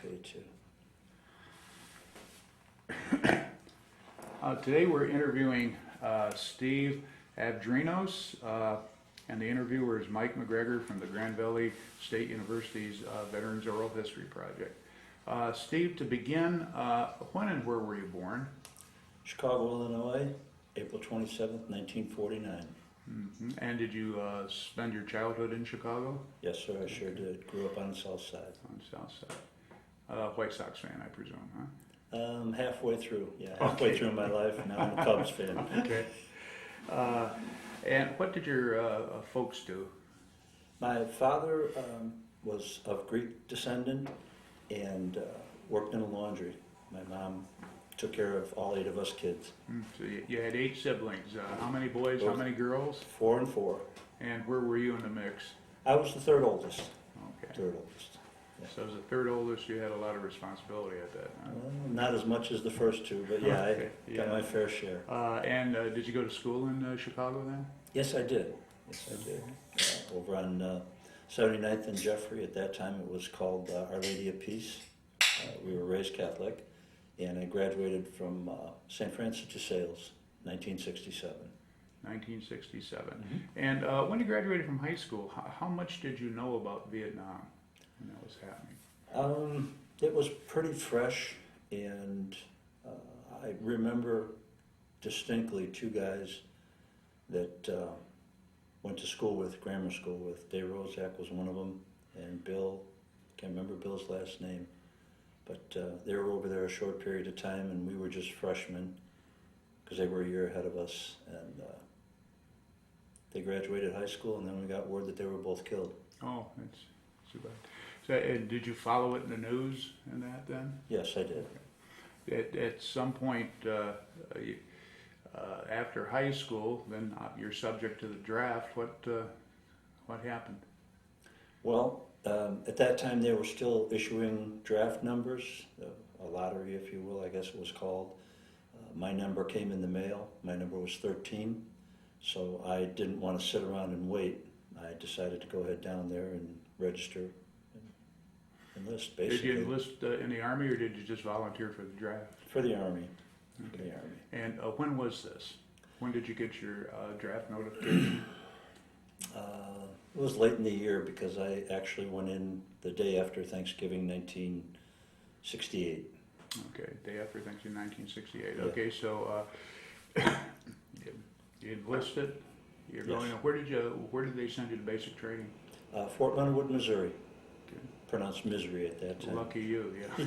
okay too. Today we're interviewing Steve Avgerinos, and the interviewer is Mike McGregor from the Grand Valley State University's Veterans Oral History Project. Steve, to begin, when and where were you born? Chicago, Illinois, April 27th, 1949. Mm-hmm. And did you spend your childhood in Chicago? Yes, sir, I sure did. Grew up on the south side. On the south side. White Sox fan, I presume, huh? Halfway through, halfway through my life. Now I'm a Cubs fan. Okay. And what did your folks do? My father was of Greek descendant and worked in a laundry. My mom took care of all 8 of us kids. So you had 8 siblings. How many boys, how many girls? 4 and 4. And where were you in the mix? I was the third oldest. Okay. Third oldest. Yeah. So as the third oldest, you had a lot of responsibility at that time. Not as much as the first 2, but yeah, Okay, I got my fair share. And did you go to school in Chicago then? Yes, I did. Yes, I did. Over on 79th and Jeffrey. At that time, it was called Our Lady of Peace. We were raised Catholic, and I graduated from St. Francis de Sales, 1967. 1967. Mm-hmm. And when you graduated from high school, how much did you know about Vietnam when that was happening? It was pretty fresh, and I remember distinctly 2 guys that went to school with, grammar school with. Dave Rozak was one of them, and Bill, can't remember Bill's last name, but they were over there a short period of time, and we were just freshmen because they were a year ahead of us, and they graduated high school, and then we got word that they were both killed. Oh, that's too bad. So, did you follow it in the news and that then? Yes, I did. Okay. At some point after high school, then you're subject to the draft. What happened? Well, at that time they were still issuing draft numbers, a lottery, if you will, I guess it was called. My number came in the mail. My number was 13, so I didn't want to sit around and wait. I decided to go ahead down there and register and enlist, basically. Did you enlist in the Army, or did you just volunteer for the draft? For the Army. Okay. For the Army. And when was this? When did you get your draft notification? It was late in the year because I actually went in the day after Thanksgiving, 1968. Okay, day after Thanksgiving, 1968. Yeah. Okay, so you enlisted. You're Yes. going. Where did they send you to basic training? Fort Leonard Wood, Missouri. Okay. Pronounced Misery at that time. Lucky you, yeah.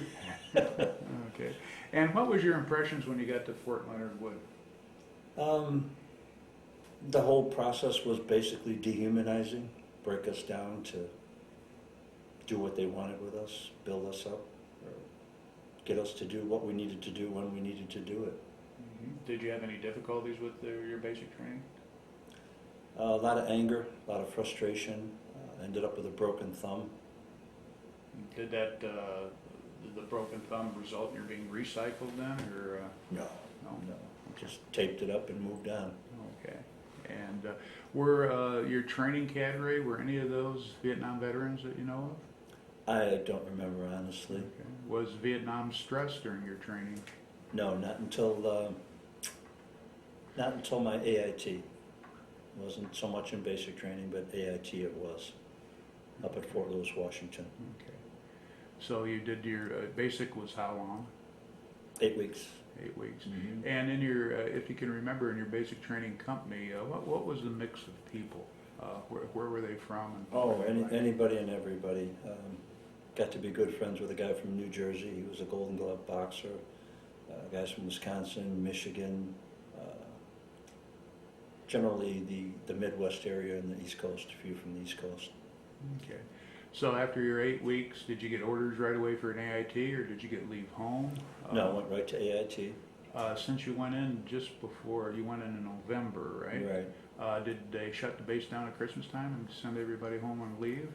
Okay. And what was your impressions when you got to Fort Leonard Wood? The whole process was basically dehumanizing, break us down to do what they wanted with us, build us up, or get us to do what we needed to do when we needed to do it. Mm-hmm. Did you have any difficulties with your basic training? A lot of anger, a lot of frustration, ended up with a broken thumb. Did the broken thumb result in your being recycled then, or? No. Just taped it up and moved on. Okay. And were your training cadre, were any of those Vietnam veterans that you know of? I don't remember, honestly. Okay. Was Vietnam stressed during your training? No, not until my AIT. It wasn't so much in basic training, but AIT it was, up at Fort Lewis, Washington. Okay. So you did your basic was how long? 8 weeks. 8 weeks. Mm-hmm. And in your, if you can remember, in your basic training company, what was the mix of people? Where were they from? And Anybody and everybody. Got to be good friends with a guy from New Jersey. He was a Golden Glove boxer. Guys from Wisconsin, Michigan, generally the Midwest area and the East Coast, a few from the East Coast. Okay. So after your 8 weeks, did you get orders right away for an AIT, or did you get leave home? No, I went right to AIT. Since you went in just before, you went in November, right? Right. Did they shut the base down at Christmas time and send everybody home on leave?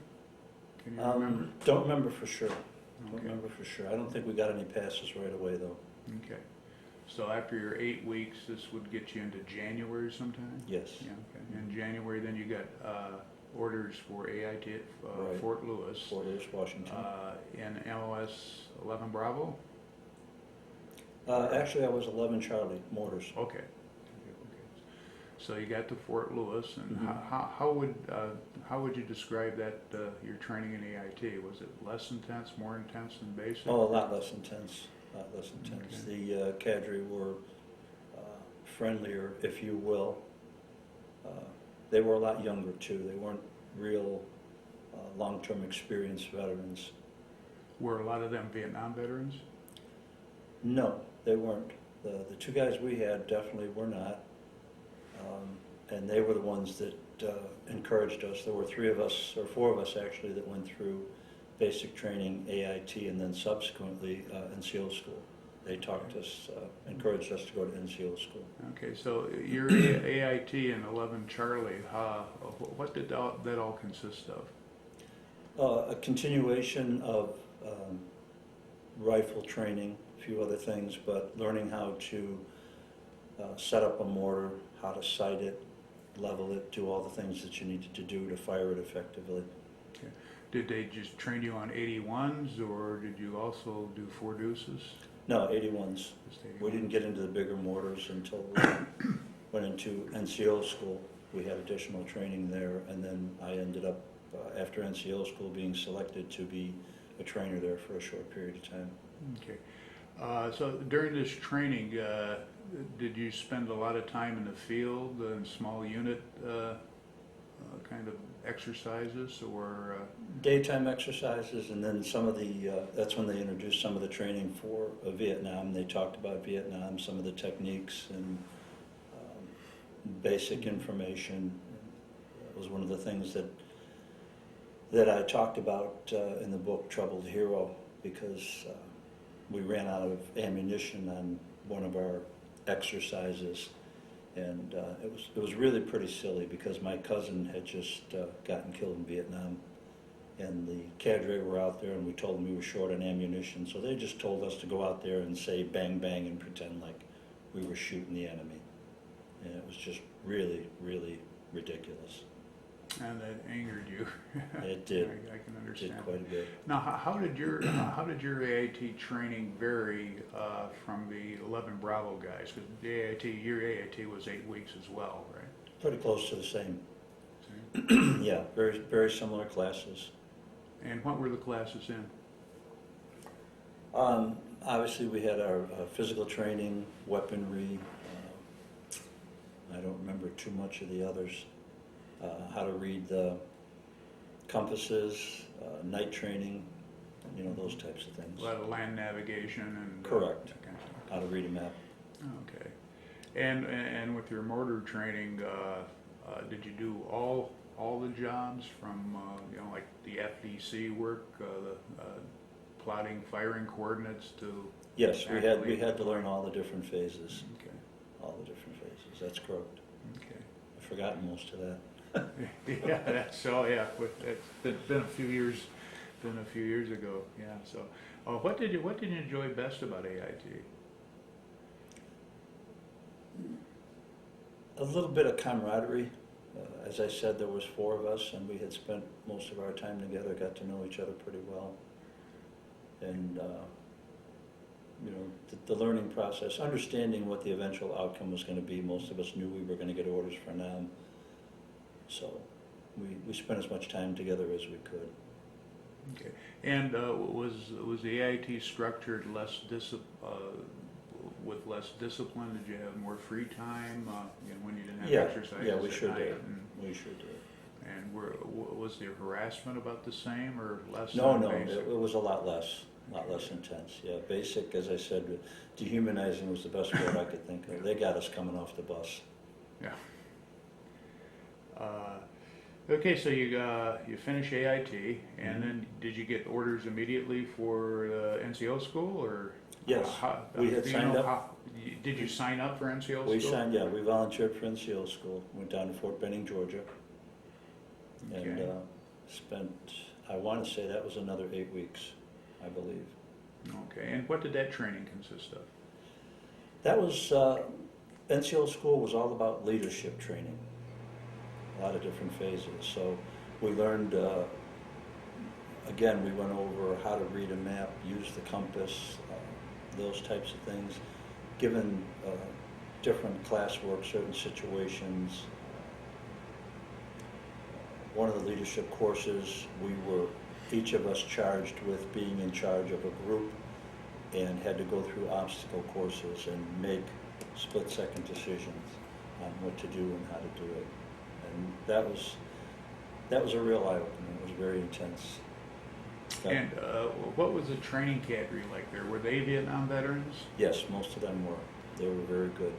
Can you remember? Don't remember for sure. Don't Okay. remember for sure. I don't think we got any passes right away though. Okay. So after your 8 weeks, this would get you into January sometime? Yes. Yeah, okay. In January, then you got orders for AIT at Right. Fort Lewis. Fort Lewis, Washington. In MOS 11 Bravo? Actually, I was 11 Charlie Mortars. Okay. So you got to Fort Lewis, and Mhm. how would you describe that, your training in AIT? Was it less intense, more intense than basic? Oh, a lot less intense, a lot less intense. Okay. The cadre were friendlier, if you will. They were a lot younger too. They weren't real long-term experienced veterans. Were a lot of them Vietnam veterans? No, they weren't. The two guys we had definitely were not. And they were the ones that encouraged us. There were 3 of us, or 4 of us actually, that went through basic training, AIT, and then subsequently NCO school. They talked us, encouraged us to go to NCO school. Okay, so your AIT in 11 Charlie, what did that all consist of? A continuation of rifle training, a few other things, but learning how to set up a mortar, how to sight it, level it, do all the things that you needed to do to fire it effectively. Okay. Did they just train you on 81s, or did you also do 4 deuces? No, 81s. Just 81s? We didn't get into the bigger mortars until we went into NCO school. We had additional training there, and then I ended up, after NCO school, being selected to be a trainer there for a short period of time. Okay. So during this training, did you spend a lot of time in the field in small unit kind of exercises, or? Daytime exercises, and then some of the, that's when they introduced some of the training for Vietnam. They talked about Vietnam, some of the techniques and basic information. That was one of the things that I talked about in the book Troubled Hero, because we ran out of ammunition on one of our exercises, and it was really pretty silly because my cousin had just gotten killed in Vietnam, and the cadre were out there, and we told them we were short on ammunition, so they just told us to go out there and say bang bang and pretend like we were shooting the enemy, and it was just really, really ridiculous. And that angered you. It did. I can It understand. did quite a bit. Now, how did your AIT training vary from the 11 Bravo guys? Because your AIT was 8 weeks as well, right? Pretty close to the same. Same? Yeah, very, very similar classes. And what were the classes in? Obviously, we had our physical training, weaponry. I don't remember too much of the others. How to read the compasses, night training, you know, those types of things. A lot of land navigation and Correct. that kind of stuff. How to read a map. Okay. And with your mortar training, did you do all the jobs from you know, like the FDC work, the plotting, firing coordinates to? Yes, we had to learn all the different phases. Okay. All the different phases. That's correct. Okay. I've forgotten most of that. Yeah, that's so. Yeah, it's been a few years. Been a few years ago. Yeah. So, what did you enjoy best about AIT? A little bit of camaraderie. As I said, there was 4 of us, and we had spent most of our time together, got to know each other pretty well. And, you know, the learning process, understanding what the eventual outcome was going to be, most of us knew we were going to get orders for NAM. So we spent as much time together as we could. Okay. And was the AIT structured with less discipline? Did you have more free time you know, when you didn't have exercises? Yeah, we at sure night? did. And, We sure did. was the harassment about the same or less? No, than no, basic? it was a lot less intense. Yeah, basic, as I said, dehumanizing was the best word I could think of. They got us coming off the bus. Yeah. Okay, so you finish AIT, and then did you get orders immediately for NCO school, or? Yes, we had do signed up. Did you sign up for NCO school? We signed, yeah, we volunteered for NCO school, went down to Fort Benning, Georgia, and Okay. spent, I want to say that was another 8 weeks, I believe. Okay, and what did that training consist of? That was, NCO school was all about leadership training, a lot of different phases. So We learned, again, we went over how to read a map, use the compass, those types of things. Given different classwork, certain situations, one of the leadership courses, we were, each of us charged with being in charge of a group and had to go through obstacle courses and make split-second decisions on what to do and how to do it. And that was a real eye-opener. It was very intense. And what was the training cadre like there? Were they Vietnam veterans? Yes, most of them were. They were very good.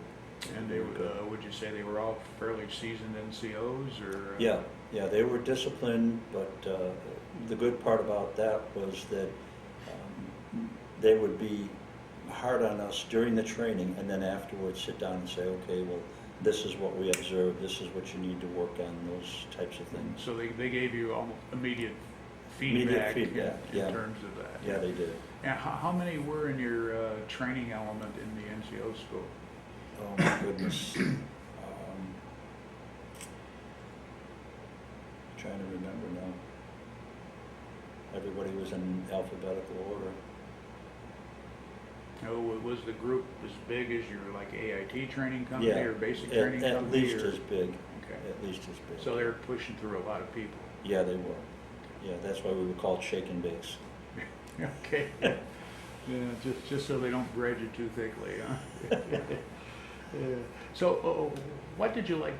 And they would you say they were all fairly seasoned NCOs, or? Yeah, they were disciplined, but the good part about that was that they would be hard on us during the training, and then afterwards sit down and say, okay, well, this is what we observed, this is what you need to work on, those types of things. So they gave you almost immediate feedback in yeah. terms of that. Yeah, they did. And how many were in your training element in the NCO school? Oh my goodness. Trying to remember now. Everybody was in alphabetical order. Oh, was the group as big as your like AIT training company Yeah, or basic training at company? least as big. Okay. At least as big. So they were pushing through a lot of people. Yeah, they were. Yeah, that's why we were called shake and bakes. Okay. Yeah, just so they don't grade you too thickly, huh? Yeah. So, what did you like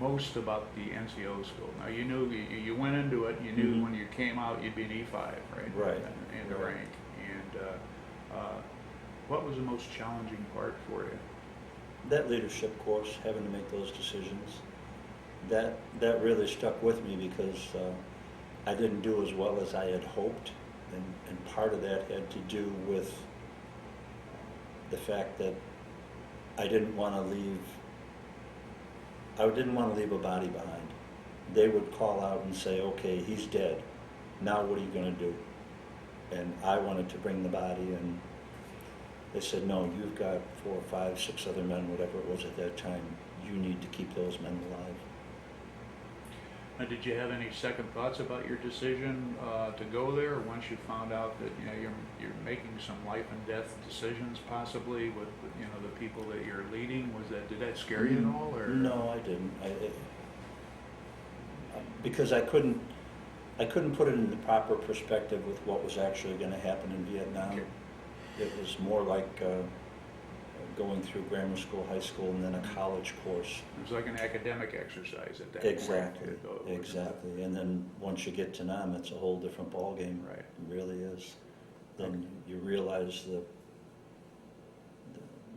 most about the NCO school? Now, you knew you went into it. You knew when you came out you'd be an E5, right? Right. In the rank. And what was the most challenging part for you? That leadership course, having to make those decisions, that really stuck with me because I didn't do as well as I had hoped, and part of that had to do with the fact that I didn't want to leave a body behind. They would call out and say, okay, he's dead. Now what are you going to do? And I wanted to bring the body, and they said, no, you've got 4, 5, 6 other men, whatever it was at that time. You need to keep those men alive. Now, did you have any second thoughts about your decision to go there, once you found out that you're making some life and death decisions, possibly with the people that you're leading? Did that scare you at all, or? No, I didn't. Because I couldn't put it in the proper perspective with what was actually going to happen in Vietnam. Okay. It was more like going through grammar school, high school, and then a college course. It was like an academic exercise at that Exactly, point. exactly. And then once you get to Nam, it's a whole different ballgame. Right. It really is. Then you realize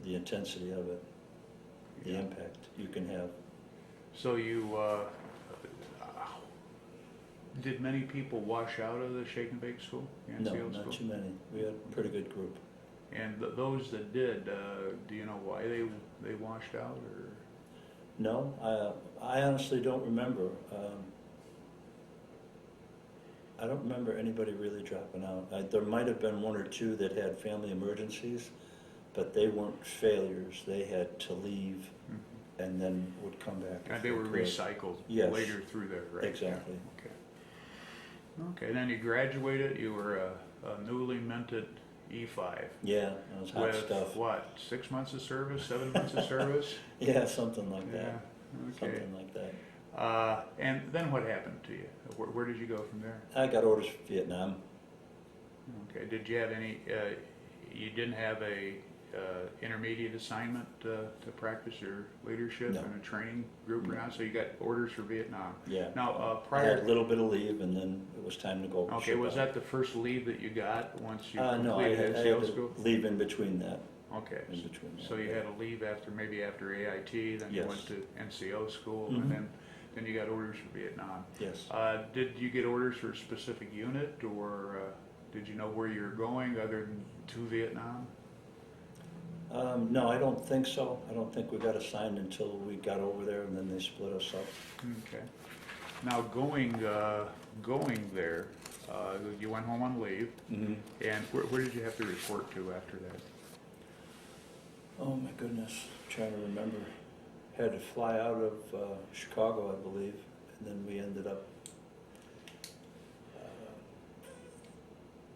the intensity of it, the impact you can have. So did many people wash out of the Shake and Bake school? The No, NCO not school? too many. We had a pretty good group. And those that did, do you know why they washed out, or? No, I honestly don't remember. I don't remember anybody really dropping out. There might have been 1 or 2 that had family emergencies, but they weren't failures. They had to leave and then would come back. And they were recycled later through there, right? Exactly. Yeah. Okay. Okay, then you graduated, you were a newly minted E5. Yeah, that was hot with stuff. What, 6 months of service, 7 months of service? Yeah, something like that. Yeah, okay. Something like that. And then what happened to you? Where did you go from there? I got orders for Vietnam. Okay, did you have any, you didn't have a intermediate assignment to practice your leadership No. in a training group or not? So you got orders for Vietnam? Yeah. Now, I had a prior, little bit of leave, and then it was time to go. okay, was that the first leave that you got once you No, I completed had NCO to school? leave in between that. Okay, In between that, so you yeah. had to leave maybe after AIT, then you Yes. went to NCO school, Mhm. and then you got orders for Vietnam. Yes. Did you get orders for a specific unit, or did you know where you were going other than to Vietnam? No, I don't think so. I don't think we got assigned until we got over there, and then they split us up. Okay. Now, going there, you went home on leave, Mm-hmm. and where did you have to report to after that? Oh my goodness, I'm trying to remember. Had to fly out of Chicago, I believe, and then we ended up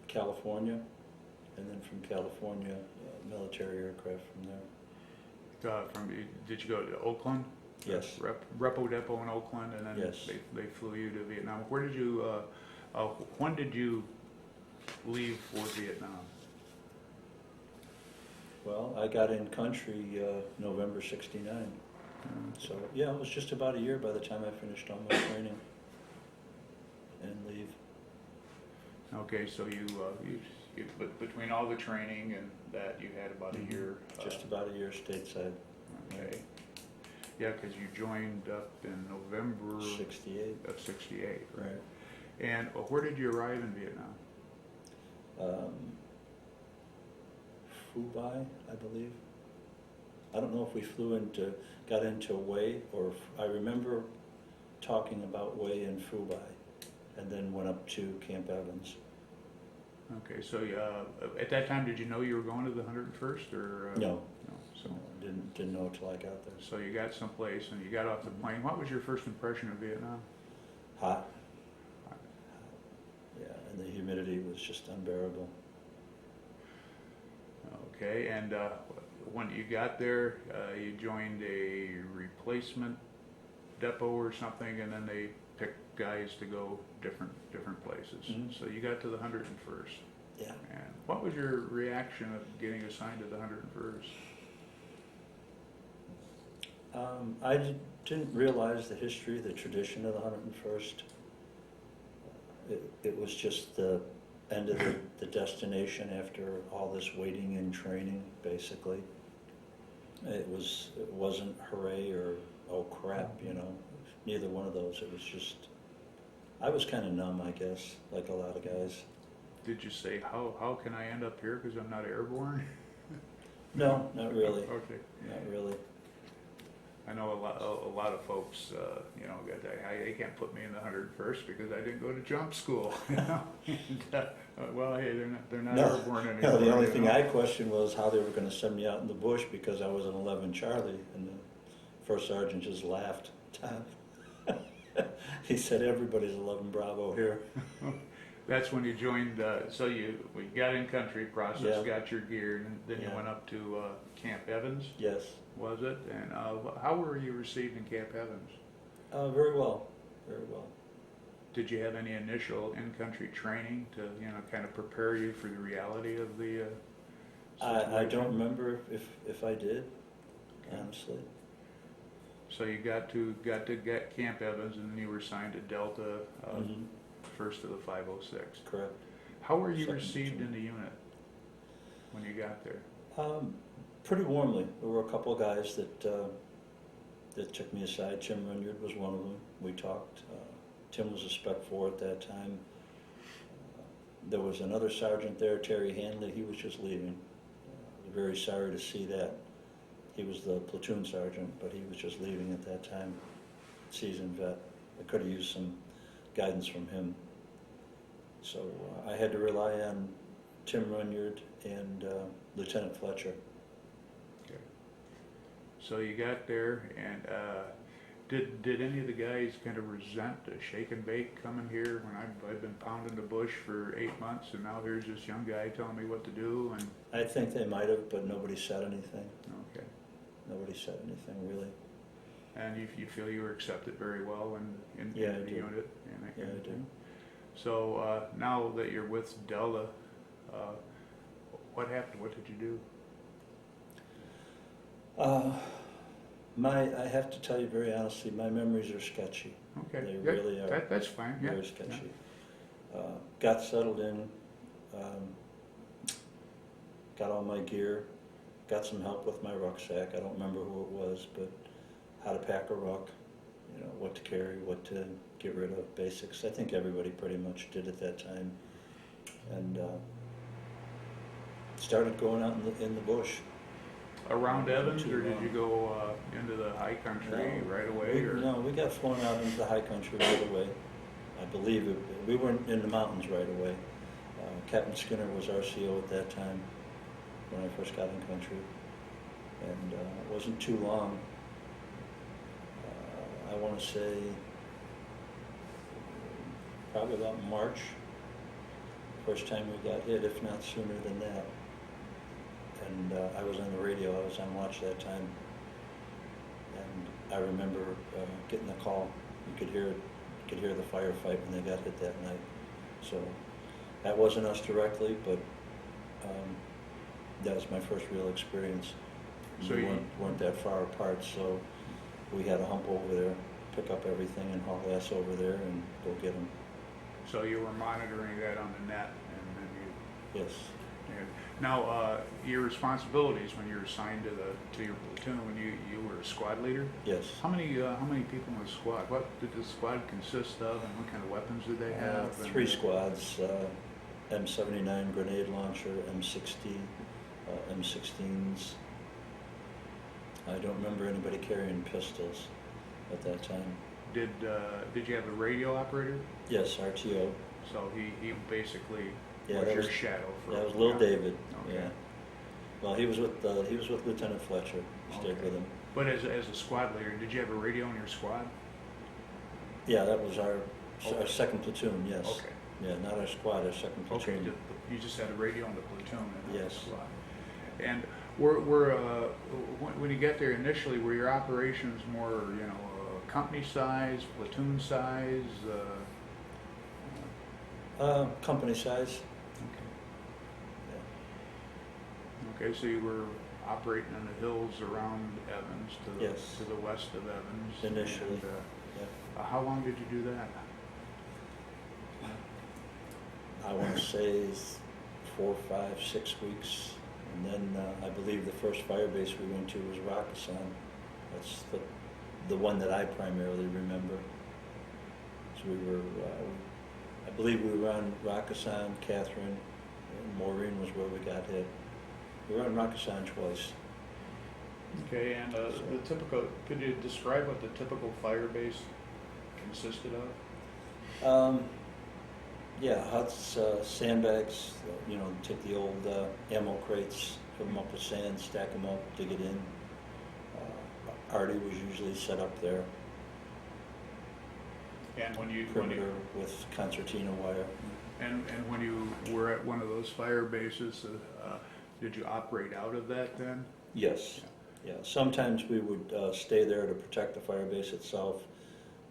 California, and then from California, military aircraft from there. Did you go to Oakland? Yes. Repo Depot in Oakland, and then Yes. they flew you to Vietnam. Where did you, when did you leave for Vietnam? Well, I got in country November '69. So, yeah, it was just about a year by the time I finished all my training and leave. Okay, so but between all the training and that, you had about a year? Just about a year stateside. Okay. Yeah, because you joined up in November '68. of '68. Right. And where did you arrive in Vietnam? Phu Bai, I believe. I don't know if we got into Hue, or I remember talking what Hue and Phu Bai, and then went up to Camp Evans. Okay, so at that time, did you know you were going to the 101st, or? No. No, so. No, didn't know till I got there. So you got someplace and you got off the plane. What was your first impression of Vietnam? Hot. Yeah, and the humidity was just unbearable. Okay, and when you got there, you joined a replacement depot or something, and then they picked guys to go different places. Mhm. So you got to the 101st. Yeah. And what was your reaction of getting assigned to the 101st? I didn't realize the history, the tradition of the 101st. It was just the end of the destination after all this waiting and training, basically. It wasn't hooray or oh crap, you know, neither one of those. It was just, I was kind of numb, I guess, like a lot of guys. Did you say, how can I end up here because I'm not airborne? No, not really. Okay. Not really. I know a lot of folks, you know, they can't put me in the 101st because I didn't go to jump school. You know? And, well, hey, they're not airborne anymore. No, the only thing I questioned was how they were going to send me out in the bush because I was an 11 Charlie, and the first sergeant just laughed. He said, "Everybody's 11 Bravo here." That's when you joined. So we got in country, process, Yeah. got your gear, and then you Yeah. went up to Camp Evans. Yes. Was it? And how were you received in Camp Evans? Very well. Very well. Did you have any initial in-country training to, you know, kind of prepare you for the reality of the I situation? don't remember if I did, honestly. So you got to get Camp Evans, and then you were assigned to Delta, Mhm. first to the 506. Correct. How were you Second received platoon. in the unit when you got there? Pretty warmly. There were a couple of guys that took me aside. Tim Runyard was one of them. We talked. Tim was a Spec 4 at that time. There was another sergeant there, Terry Hanley. He was just leaving. Very sorry to see that. He was the platoon sergeant, but he was just leaving at that time. Seasoned vet. I could have used some guidance from him. So I had to rely on Tim Runyard and Lieutenant Fletcher. Okay. So you got there, and did any of the guys kind of resent the shake and bake coming here when I've been pounding the bush for 8 months, and now here's this young guy telling me what to do? And I think they might have, but nobody said anything. okay. Nobody said anything, really. And you feel you were accepted very well in Yeah, I the do. unit? And that Yeah, kind I of do. thing? So now that you're with Delta, what happened? What did you do? I have to tell you very honestly, my memories are sketchy. Okay. They Yeah, really are. That's fine. Yeah. Very sketchy. Got settled in, got all my gear, got some help with my rucksack. I don't remember who it was, but how to pack a ruck, you know, what to carry, what to get rid of, basics. I think everybody pretty much did at that time. And started going out in the bush. Around Evans, or did you go into the high country right away? No, we got flown out into the high country right away. I believe it. We weren't in the mountains right away. Captain Skinner was RCO at that time when I first got in country, and it wasn't too long. I want to say probably about March first time we got hit, if not sooner than that. And I was on the radio, I was on watch that time. And I remember getting the call. You could hear the firefight when they got hit that night. So that wasn't us directly, but that was my first real experience. So we weren't that far apart, so we had to hump over there, pick up everything and haul ass over there and go get them. So you were monitoring that on the net, and then you... Yes. Yeah. Now, your responsibilities when you were assigned to your platoon, when you were a squad leader? Yes. How many people in the squad? What did the squad consist of, and what kind of weapons did they have? Three squads, M79 grenade launcher, M60, M16s. I don't remember anybody carrying pistols at that time. Did you have a radio operator? Yes, RTO. So he basically Yeah, was that your was, shadow for... that was Little David. Okay. Yeah. Well, he was with Lieutenant Fletcher. He stayed with him. But as a squad leader, did you have a radio in your squad? Yeah, that was our second platoon. Yes. Okay. Yeah, not our squad, our second Okay, platoon. you just had a radio in the platoon and not the Yes. squad. And when you get there initially, were your operations more, company size, platoon size? Company size. Okay. Yeah. Okay, so you were operating in the hills around Evans Yes. to the west of Evans. Initially. And, Yeah. how long did you do that? I want to say 4, 5, 6 weeks. And then I believe the first fire base we went to was Rakkasan. That's the one that I primarily remember. So we were, I believe we were on Rakkasan, Catherine, and Maureen was where we got hit. We were on Rakkasan twice. Okay, and could you describe what the typical fire base consisted of? Yeah, huts, sandbags, take the old ammo crates, fill them up with sand, stack them up, dig it in. Artie was usually set up there. And Perimeter with concertina wire. And when you were at one of those fire bases, did you operate out of that then? Yes. Yeah. Sometimes we would stay there to protect the fire base itself,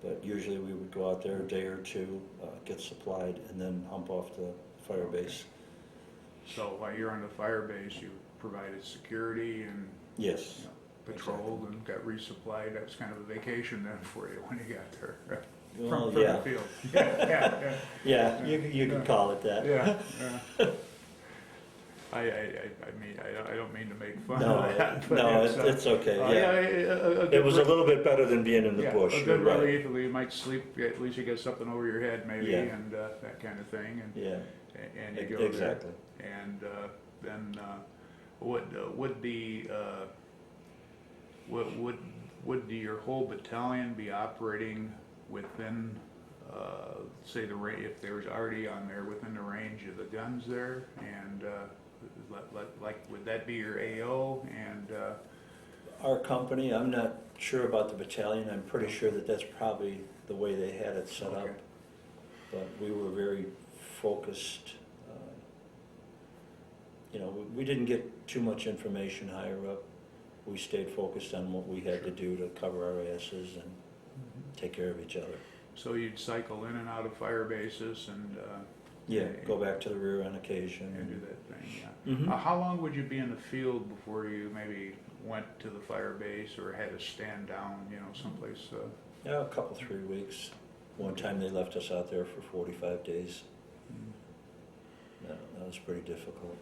but usually we would go out there a day or two, get supplied, and then hump off the fire base. So while you're on the fire base, you provided security and Yes. Patrolled and got resupplied. That was kind of a vacation then for you when you got there. Well, from yeah. the field. Yeah. Yeah, you could call it that. Yeah. I mean, I don't mean to make fun No, of that. But no, it's okay. Yeah. It was a little bit better than being in the bush. A good you're right. relief. You might sleep. At least you get something over your head, maybe, Yeah. and that kind of thing. And Yeah. and you go Exactly. there. And then would your whole battalion be operating within, say, if there's already on there within the range of the guns there, and would that be your AO? And Our company, I'm not sure about the battalion. I'm pretty sure that that's probably the way they had it set up. Okay. But we were very focused. We didn't get too much information higher up. We stayed focused on what we had to do to cover our asses and take care of each other. So you'd cycle in and out of fire bases and Go back to the rear on occasion. and do that thing. Yeah. Mhm. How long would you be in the field before you maybe went to the fire base or had to stand down, someplace? Yeah, a couple, 3 weeks. One time they left us out there for 45 days. That was pretty difficult.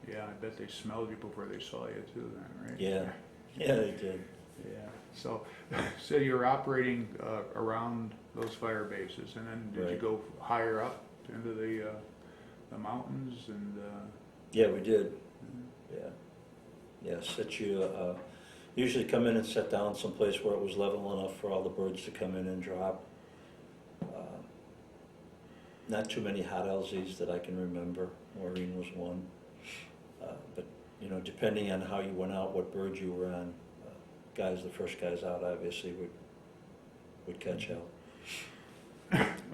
Yeah, I bet they smelled you before they saw you too then, right? Yeah, they did. Yeah. So you're operating around those fire bases, and then did you Right. go higher up into the mountains and? Yeah, we did. Yeah, usually come in and sit down someplace where it was level enough for all the birds to come in and drop. Not too many hot LZs that I can remember. Maureen was one. But depending on how you went out, what bird you were on, the first guys out obviously would catch hell.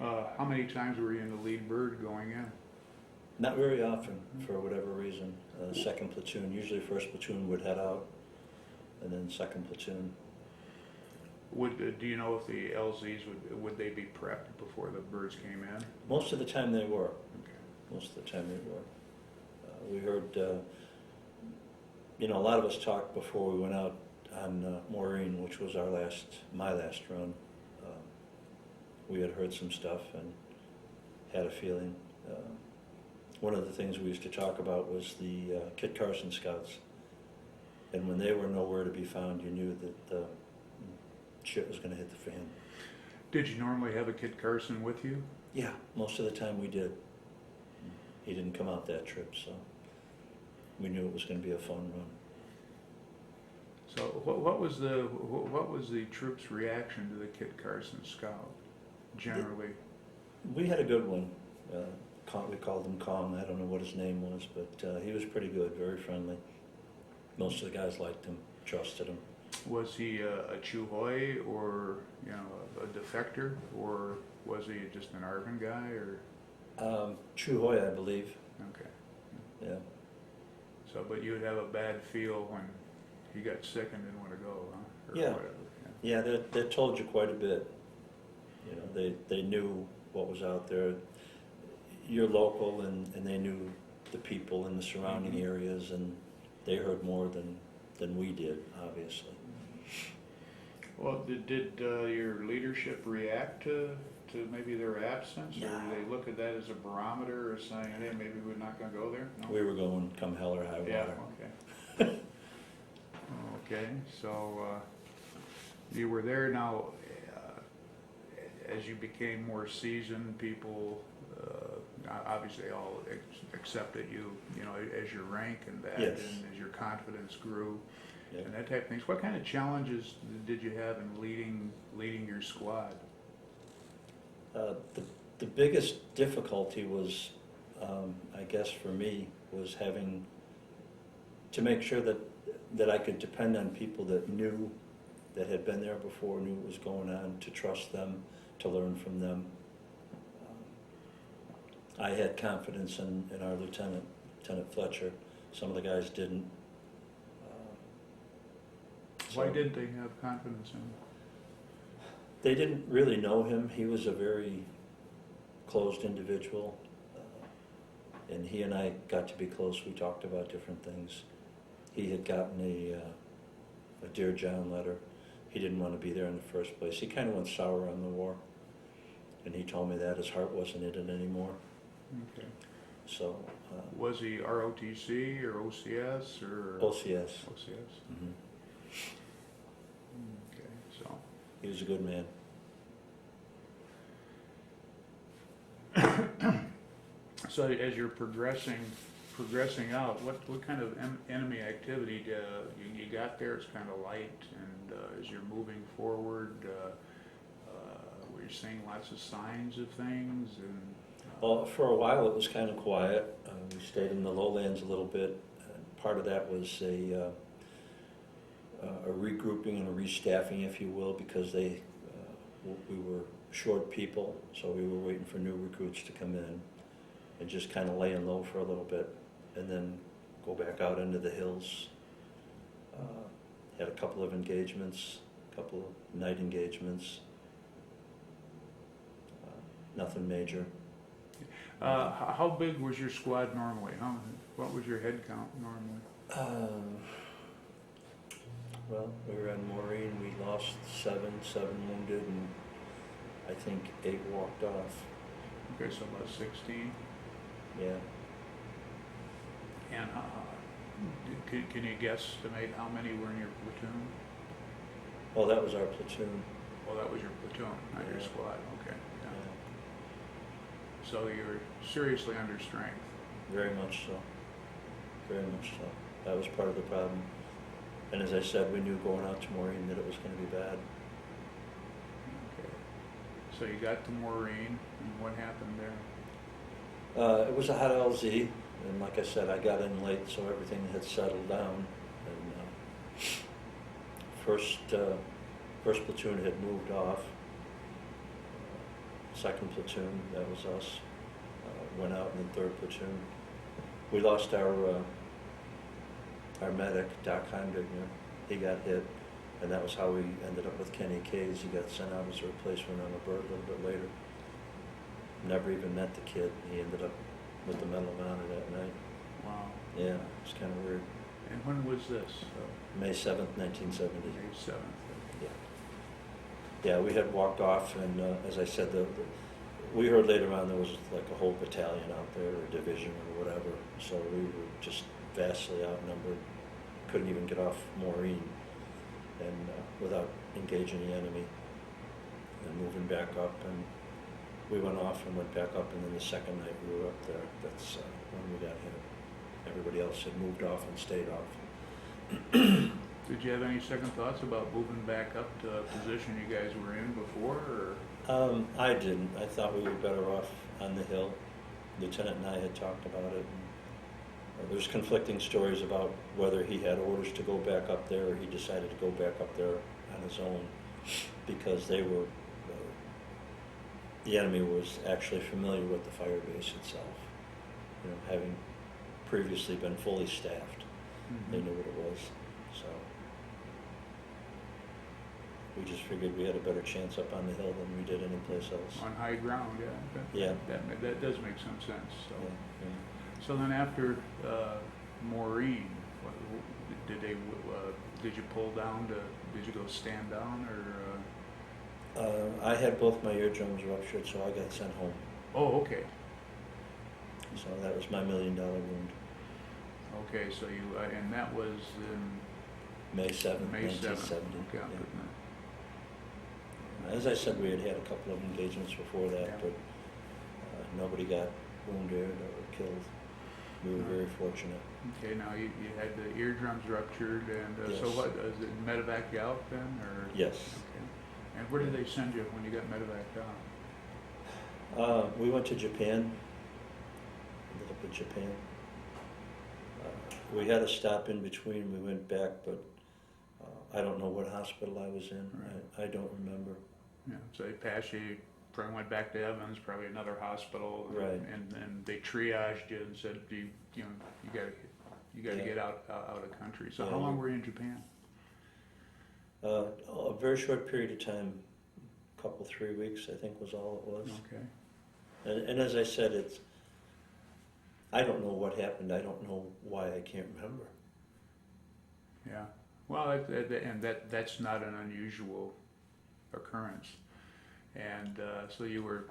How many times were you in the lead bird going in? Not very often, for whatever reason. Second platoon, usually first platoon would head out, and then second platoon. Do you know if the LZs would they be prepped before the birds came in? Most of the time they were. Okay. Most of the time they were. We heard, a lot of us talked before we went out on Maureen, which was my last run. We had heard some stuff and had a feeling. One of the things we used to talk about was the Kit Carson Scouts. And when they were nowhere to be found, you knew that shit was going to hit the fan. Did you normally have a Kit Carson with you? Yeah, most of the time we did. He didn't come out that trip, so we knew it was going to be a fun run. So what was the troops' reaction to the Kit Carson Scout, generally? We had a good one. We called him Kong. I don't know what his name was, but he was pretty good, very friendly. Most of the guys liked him, trusted him. Was he a Chuhoi or a defector, or was he just an Arvin guy, or? Chuhoi, I believe. Okay. Yeah. So, but you would have a bad feel when he got sick and didn't want to go, huh? Or Yeah. whatever. Yeah, they told you quite a bit. They knew what was out there. You're local, and they knew the people in the surrounding Mhm. areas, and they heard more than we did, obviously. Well, did your leadership react to maybe their absence, or No. did they look at that as a barometer, or saying, hey, maybe we're not going to go there? No? We were going come hell or high water. Yeah. Okay. Okay. So you were there now. As you became more seasoned, people obviously all accepted you, as your rank and that, Yes. and as your confidence grew, Yeah. and that type of things. What kind of challenges did you have in leading your squad? The biggest difficulty was, I guess for me, was having to make sure that I could depend on people that had been there before, knew what was going on, to trust them, to learn from them. I had confidence in our Lieutenant Fletcher. Some of the guys didn't. Why So didn't they have confidence in him? they didn't really know him. He was a very closed individual, and he and I got to be close. We talked about different things. He had gotten a Dear John letter. He didn't want to be there in the first place. He kind of went sour on the war, and he told me that his heart wasn't in it anymore. Okay. So Was he ROTC or OCS or? OCS. OCS. Mhm. Okay, so. He was a good man. So as you're progressing out, what kind of enemy activity you got there? It's kind of light, and as you're moving forward, were you seeing lots of signs of things? And Well, for a while it was kind of quiet. We stayed in the lowlands a little bit. Part of that was a regrouping and a restaffing, if you will, because we were short people, so we were waiting for new recruits to come in, and just kind of laying low for a little bit, and then go back out into the hills. Had a couple of engagements, a couple of night engagements. Nothing major. how big was your squad normally? What was your head count normally? Well, we were on Maureen, we lost seven wounded, and I think 8 walked off. Okay, so about 16. Yeah. And can you guesstimate how many were in your platoon? Well, that was our platoon. Well, that was your platoon, not your Yeah. squad. Okay. Yeah. Yeah. So you're seriously under strength. Very much so. Very much so. That was part of the problem. And as I said, we knew going out to Maureen that it was going to be bad. Okay. So you got to Maureen, and what happened there? It was a hot LZ, and like I said, I got in late, so everything had settled down. And first platoon had moved off. 2nd platoon, that was us, went out in the 3rd platoon. We lost our medic, Doc Heimdinger. He got hit, and that was how we ended up with Kenny Kays. He got sent out as a replacement on a bird a little bit later. Never even met the kid. He ended up with the Medal of Honor that night. Wow. Yeah, it's kind of weird. And when was this? May 7th, 1970. May 7th. Yeah. Yeah, we had walked off, and as I said, we heard later on there was like a whole battalion out there, or division, or whatever. So we were just vastly outnumbered. Couldn't even get off Maureen, and without engaging the enemy, and moving back up. And we went off and went back up, and then the second night we were up there. That's when we got hit. Everybody else had moved off and stayed off. Did you have any second thoughts about moving back up to a position you guys were in before, or? I didn't. I thought we were better off on the hill. Lieutenant and I had talked about it. There's conflicting stories about whether he had orders to go back up there or he decided to go back up there on his own, because they were, the enemy was actually familiar with the fire base itself. You know, having previously been fully staffed, they knew what it was. So we just figured we had a better chance up on the hill than we did anyplace else. On high ground, yeah. That does make some sense. So, Yeah. so then after Maureen, did you pull down did you go stand down, or? I had both my eardrums ruptured, so I got sent home. Oh, okay. So that was my $1 million wound. Okay, so you, and that was in May 7th, May 7th. 1970. Okay. Yeah. As I said, we had had a couple of engagements before that, Yeah. but nobody got wounded or killed. We were very fortunate. Okay, now you had the eardrums ruptured, and so Yes. what, did medevac you out then, or? Yes. Okay. And where did they send you when you got medevac out? We went to Japan. Ended up in Japan. We had a stop in between. We went back, but I don't know what hospital I was in. Right. I don't remember. Yeah, so they passed you, probably went back to Evans, probably another hospital, Right. and they triaged you and said, you gotta Yeah. get out of the country. So Yeah. how long were you in Japan? A very short period of time, a couple, 3 weeks, I think was all it was. Okay. And as I said, I don't know what happened. I don't know why. I can't remember. Yeah. Well, and that's not an unusual occurrence. And so you were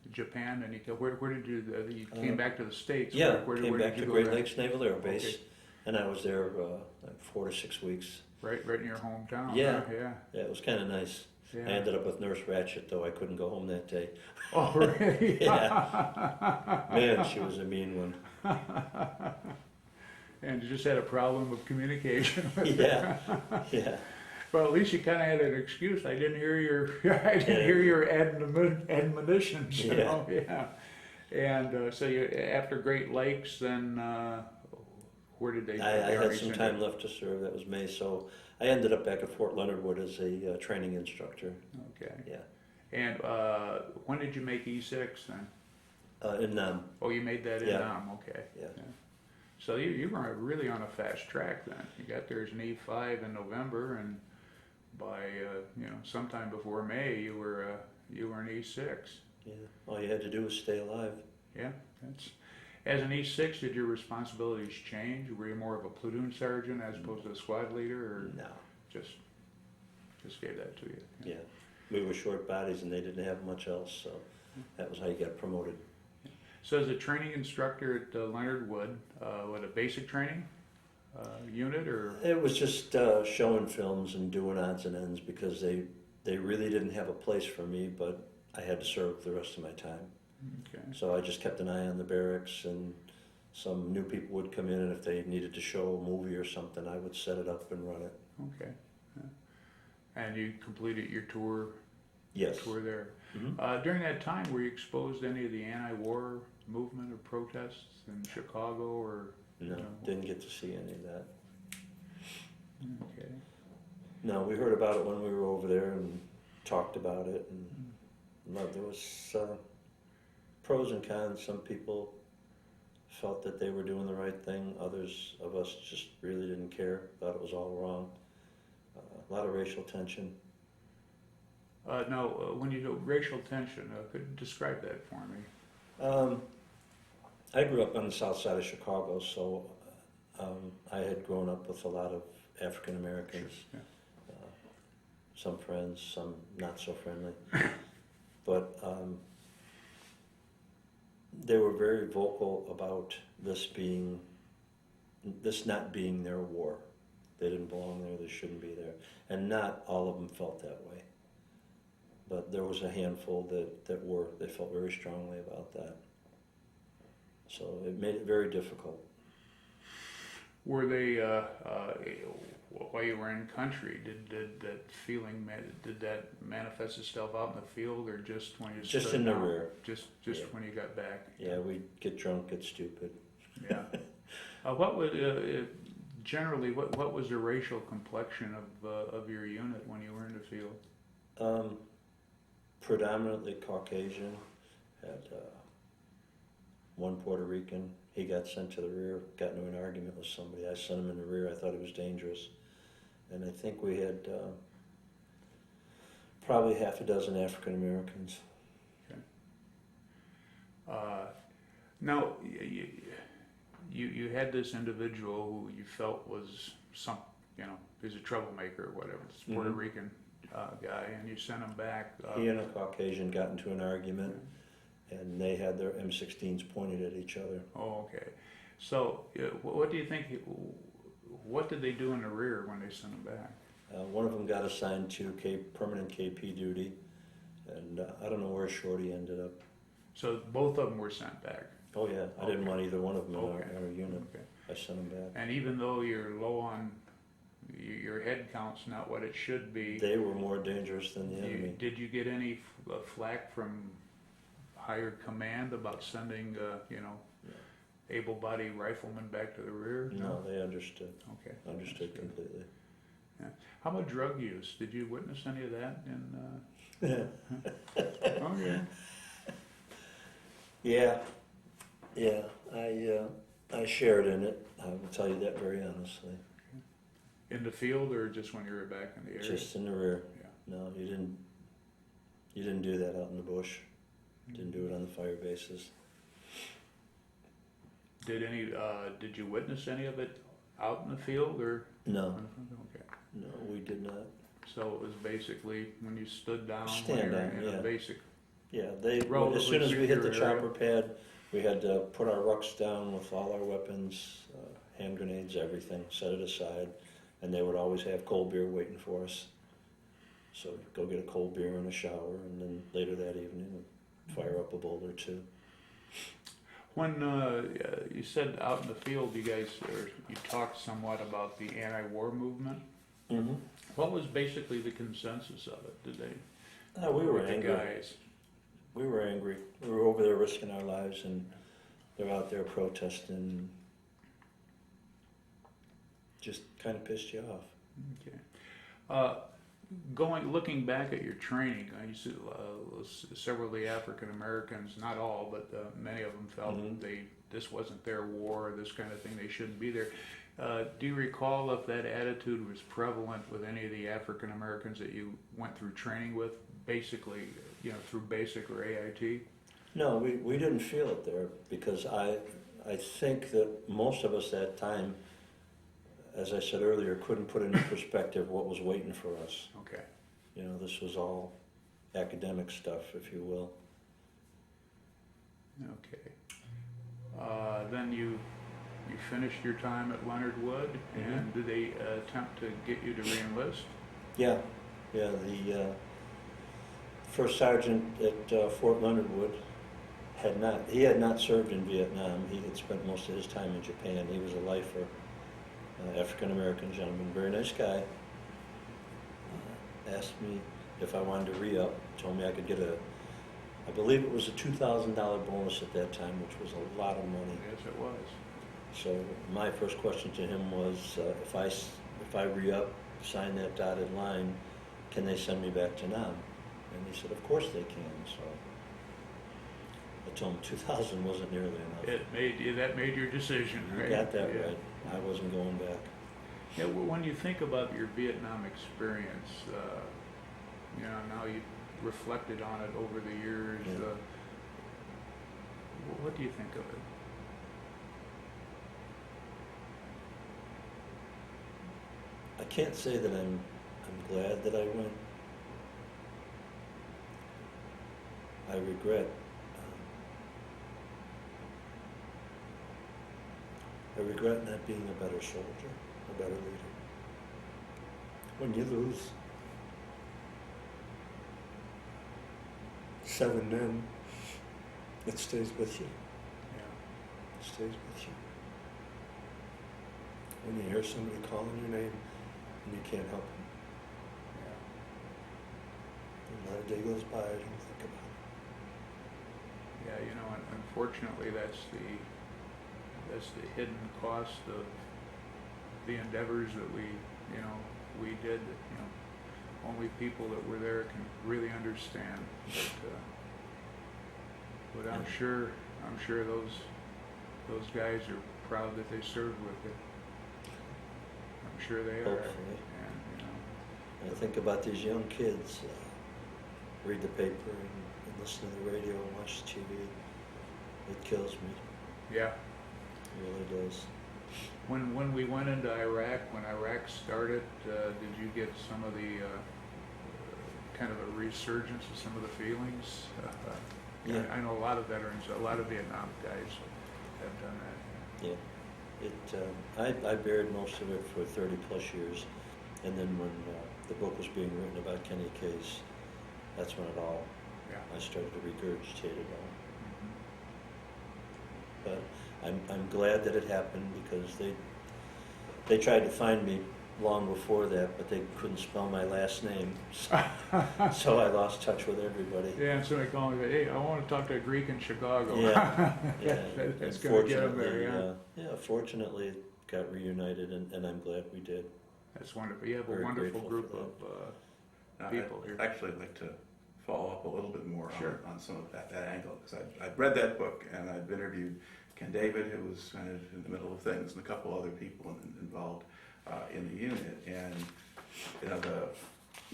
in Japan, and where did you came back to the States? Yeah, where came did back you to go Great there? Lakes Naval Air Base, Okay. and I was there like 4 to 6 weeks. Right in your hometown. Yeah. Huh? Yeah. Yeah, it was kind of nice. Yeah. I ended up with Nurse Ratchet, though I couldn't go home that day. Oh, really? Yeah. Man, she was a mean one. And you just had a problem with communication with Yeah, her. yeah. Well, at least you kind of had an excuse. I didn't hear your admonitions. You Yeah. know? Yeah. And so you, after Great Lakes, then where did they? I had already some send time you? left to serve. That was May, so I ended up back at Fort Leonard Wood as a training instructor. Okay. Yeah. And when did you make E6 then? In Oh, you made that in Yeah. Nam. Okay. Yeah. So you were really on a fast track then. You got there as an E5 in November, and by sometime before May, you were an E6. Yeah. All you had to do was stay alive. Yeah, that's. As an E6, did your responsibilities change? Were you more of a platoon sergeant as opposed to a squad leader, or No. just gave that to you? Yeah. We were short bodies and they didn't have much else, so that was how you got promoted. So as a training instructor at Leonard Wood, what, a basic training unit, or? It was just showing films and doing odds and ends because they really didn't have a place for me, but I had to serve the rest of my time. Okay. So I just kept an eye on the barracks, and some new people would come in, and if they needed to show a movie or something, I would set it up and run it. Okay. Yeah. And you completed your tour Yes. there. Mhm. During that time, were you exposed to any of the anti-war movement or protests in Chicago, or? No, didn't get to see any of that. Okay. No, we heard about it when we were over there and talked about it, and no, there was pros and cons. Some people felt that they were doing the right thing. Others of us just really didn't care, thought it was all wrong. A lot of racial tension. Now, when you do racial tension, could you describe that for me? I grew up on the south side of Chicago, so I had grown up with a lot of African Americans. Yeah. Some friends, some not so friendly. But they were very vocal about this not being their war. They didn't belong there, they shouldn't be there. And not all of them felt that way. But there was a handful that they felt very strongly about that. So it made it very difficult. Were they, while you were in country, did that feeling, did that manifest itself out in the field, or just when you Just stood in the down? rear. Just Yeah. when you got back? Yeah, we'd get drunk, get stupid. Yeah. What would, generally, what was the racial complexion of your unit when you were in the field? Predominantly Caucasian. Had one Puerto Rican. He got sent to the rear, got into an argument with somebody. I sent him in the rear. I thought he was dangerous. And I think we had probably half a dozen African Americans. Okay. Now, you had this individual who you felt was he's a troublemaker or whatever, this Puerto Mm-hmm. Rican guy, and you sent him back. He and a Caucasian got into an argument, and they had their M16s pointed at each other. Oh, okay. So, what do you think? What did they do in the rear when they sent him back? One of them got assigned to permanent KP duty, and I don't know where Shorty ended up. So both of them were sent back. Oh yeah, I didn't want either one of them in Okay. our unit. Okay. I sent them back. And even though you're low on your head count's not what it should be, They were more dangerous than the enemy. did you get any flack from higher command about sending able-bodied riflemen back to the rear? No, they understood. Okay. Understood completely. Yeah. How about drug use? Did you witness any of that? Oh yeah. Yeah. I shared in it. I will tell you that very honestly. In the field or just when you were back in the area? Just in the rear. Yeah. No, you didn't do that out in the bush. Didn't do it on the fire bases. Did you witness any of it out in the field or? No, Okay. no, we did not. So it was basically when you stood down, Stand down, in yeah. a basic. Yeah, Relatively as soon as we hit the secure area. chopper pad, we had to put our rucks down with all our weapons, hand grenades, everything, set it aside, and they would always have cold beer waiting for us. So go get a cold beer and a shower, and then later that evening, we'd fire up a bolt or two. When you said out in the field, you talked somewhat about the anti-war movement. Mm-hmm. What was basically the consensus of it? Did they? We were with the angry. guys? We were angry. We were over there risking our lives, and they're out there protesting. Just kind of pissed you off. Okay. Looking back at your training, I used to, several of the African Americans, not all, but many of them felt Mhm. this wasn't their war, this kind of thing, they shouldn't be there. Do you recall if that attitude was prevalent with any of the African Americans that you went through training with, basically, through basic or AIT? No, we didn't feel it there because I think that most of us that time, as I said earlier, couldn't put into perspective what was waiting for us. Okay. This was all academic stuff, if you will. Okay. Then you finished your time at Leonard Wood, and did they attempt to get you to re-enlist? Yeah. The first sergeant at Fort Leonard Wood had not served in Vietnam. He had spent most of his time in Japan. He was a lifer, African American gentleman, very nice guy. Asked me if I wanted to re-up. Told me I could get I believe it was a $2,000 bonus at that time, which was a lot of money. Yes, it was. So my first question to him was, if I re-up, sign that dotted line, can they send me back to Nam? And he said, of course they can, so I told him 2,000 wasn't nearly enough. That made your decision, You right? got that right. I wasn't going back. Yeah, well, when you think about your Vietnam experience, now you've reflected on it over the years, Yeah. what do you think of it? I can't say that I'm glad that I went. I regret. I regret not being a better soldier, a better leader. When you lose 7 men, it stays with you. Yeah. It stays with you. When you hear somebody calling your name and you can't help them, Yeah. another day goes by, I don't think about Yeah, and unfortunately, that's the hidden cost of the endeavors that we did. That, only people that were there can really understand. But I'm sure those guys are proud that they served with it. I'm sure they it. are. Hopefully. And I think about these young kids, read the paper and listen to the radio and watch the TV. It kills me. yeah. It really does. When we went into Iraq, when Iraq started, did you get some of the kind of a resurgence of some of the feelings? Yeah. I know a lot of veterans, a lot of Vietnam guys have done that. Yeah. I bared most of it for 30 plus years, and then when the book was being written about Kenny Case, that's when it all, Yeah. I started to regurgitate it all. Mhm. But I'm glad that it happened, because they tried to find me long before that, but they couldn't spell my last name, so I lost touch with everybody. Yeah, and somebody called me, hey, I want to talk to a Greek in Chicago. Yeah, yeah. That's going to get them there, yeah. Fortunately, it got reunited, and I'm glad we did. That's wonderful. You have a Very wonderful grateful group for of people here. I'd actually like to follow up a little bit more Sure. on some of that angle, because I'd read that book and I've interviewed Ken David, who was kind of in the middle of things, and a couple other people involved in the unit. And the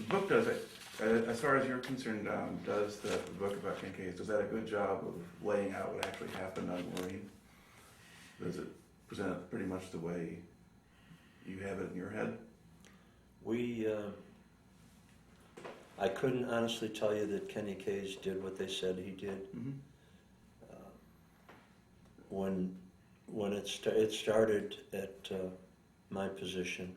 book does it, as far as you're concerned, does the book about Ken Case, does that a good job of laying out what actually happened on Maureen? Does it present it pretty much the way you have it in your head? I couldn't honestly tell you that Kenny Case did what they said he did. Mm-hmm. When it started at my position,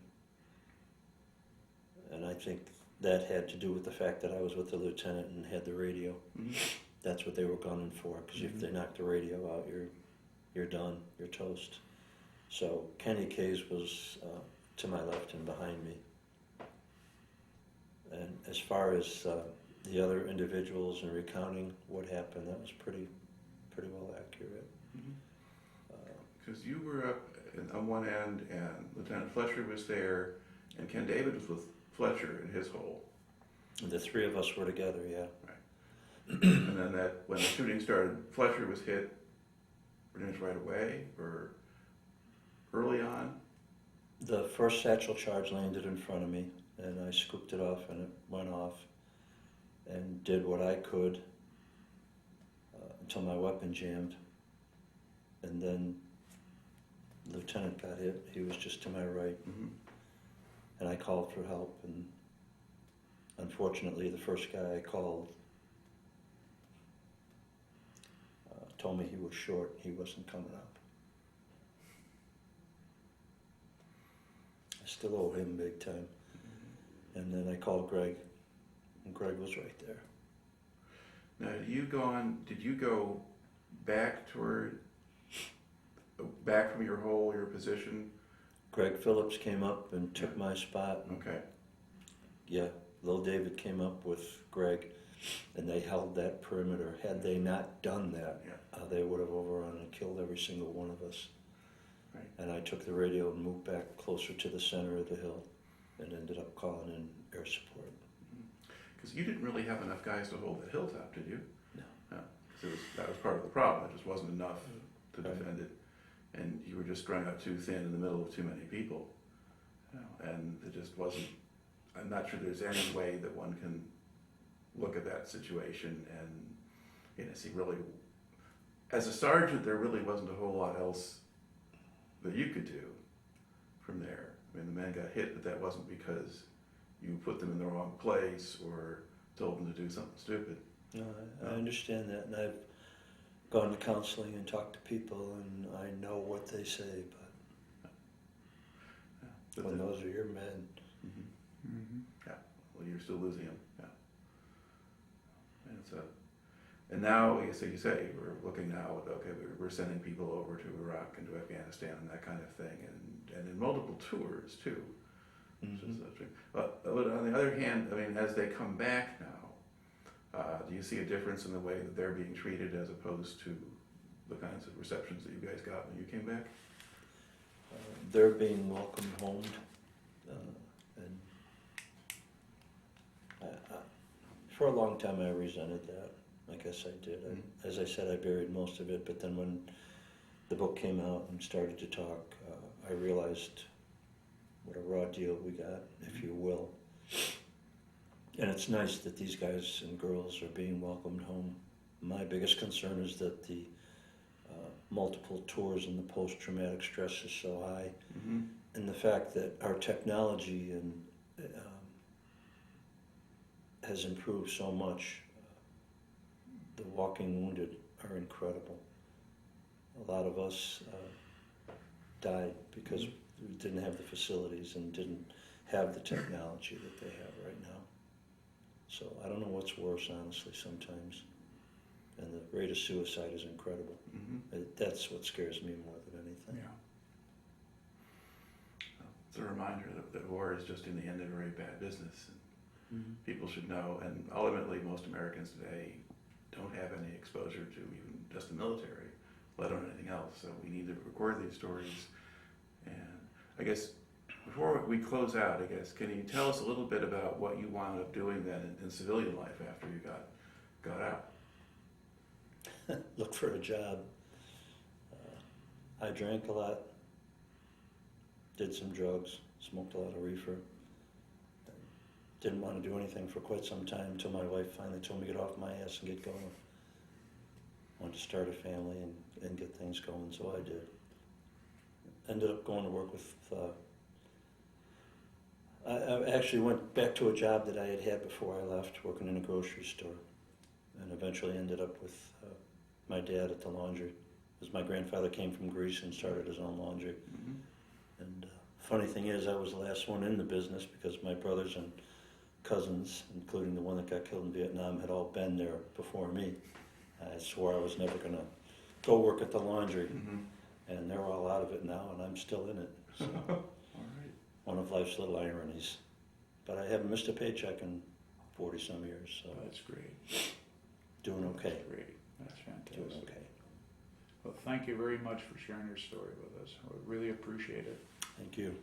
and I think that had to do with the fact that I was with the lieutenant and had the radio. Mm-hmm. That's what they were gunning for, because if they knock the radio out, you're done, you're toast. So Kenny Case was to my left and behind me. And as far as the other individuals and recounting what happened, that was pretty well accurate. Because you were up on one end, and Lieutenant Fletcher was there, and Ken David was with Fletcher in his hole. And the three of us were together, yeah. And then when the shooting started, Fletcher was hit pretty much right away, or early on? The first satchel charge landed in front of me, and I scooped it off, and it went off, and did what I could until my weapon jammed. And then the lieutenant got hit. He was just to my right. Mm-hmm. And I called for help, and unfortunately the first guy I called told me he was short, he wasn't coming up. I still owe him big time. And then I called Greg, and Greg was right there. Now, did you go back from your hole, your position? Greg Phillips came up and took my spot. Okay. Yeah, Lil David came up with Greg, and they held that perimeter. Had they not done that, they would have overrun and killed every single one of us. Right. And I took the radio and moved back closer to the center of the hill, and ended up calling in air support. because you didn't really have enough guys to hold that hilltop, did you? No. No, 'cause that was part of the problem. It just wasn't enough to Right. defend it, and you were just strung out too thin in the middle of too many people, you know, and it just wasn't. I'm not sure there's any way that one can look at that situation and, you know, see really. As a sergeant, there really wasn't a whole lot else that you could do from there. I mean, the man got hit, but that wasn't because you put them in the wrong place or told them to do something stupid. No, I understand that, and I've gone to counseling and talked to people, and I know what they say, Yeah. but when those are your men, Yeah, well, you're still losing them, yeah. And so, and now, so you say, we're looking now at, okay, we're sending people over to Iraq and to Afghanistan and that kind of thing, and in multiple tours too. Which is true. But on the other hand, I mean, as they come back now, do you see a difference in the way that they're being treated as opposed to the kinds of receptions that you guys got when you came back? they're being welcomed home, and for a long time I resented that. I guess I did. As I said, I buried most of it, but then when the book came out and started to talk, I realized what a raw deal we got, if you will. And it's nice that these guys and girls are being welcomed home. My biggest concern is that the multiple tours and the post-traumatic stress is so high, and the fact that our technology and has improved so much. The walking wounded are incredible. A lot of us died because we didn't have the facilities and didn't have the technology that they have right now. So I don't know what's worse, honestly, sometimes. And the rate of suicide is incredible. That's what scares me more than anything. Yeah. It's a reminder that war is just in the end a very bad business. And people should know, and ultimately most Americans today don't have any exposure to even just the military, let alone anything else. So we need to record these stories. And I guess before we close out, I guess, can you tell us a little bit about what you wound up doing then in civilian life after you got out? Look for a job. I drank a lot, did some drugs, smoked a lot of reefer. Didn't want to do anything for quite some time until my wife finally told me to get off my ass and get going. Wanted to start a family and get things going, so I did. Ended up going to work with, I actually went back to a job that I had before I left, working in a grocery store, and eventually ended up with my dad at the laundry, because my grandfather came from Greece and started his own laundry. And funny thing is, I was the last one in the business because my brothers and cousins, including the one that got killed in Vietnam, had all been there before me. I swore I was never going to go work at the laundry, and they're all out of it now, and I'm still in it. So, All right. one of life's little ironies. But I haven't missed a paycheck in 40-some years, so That's great. doing okay. That's great. That's fantastic. Doing okay. Well, thank you very much for sharing your story with us. We really appreciate it. Thank you.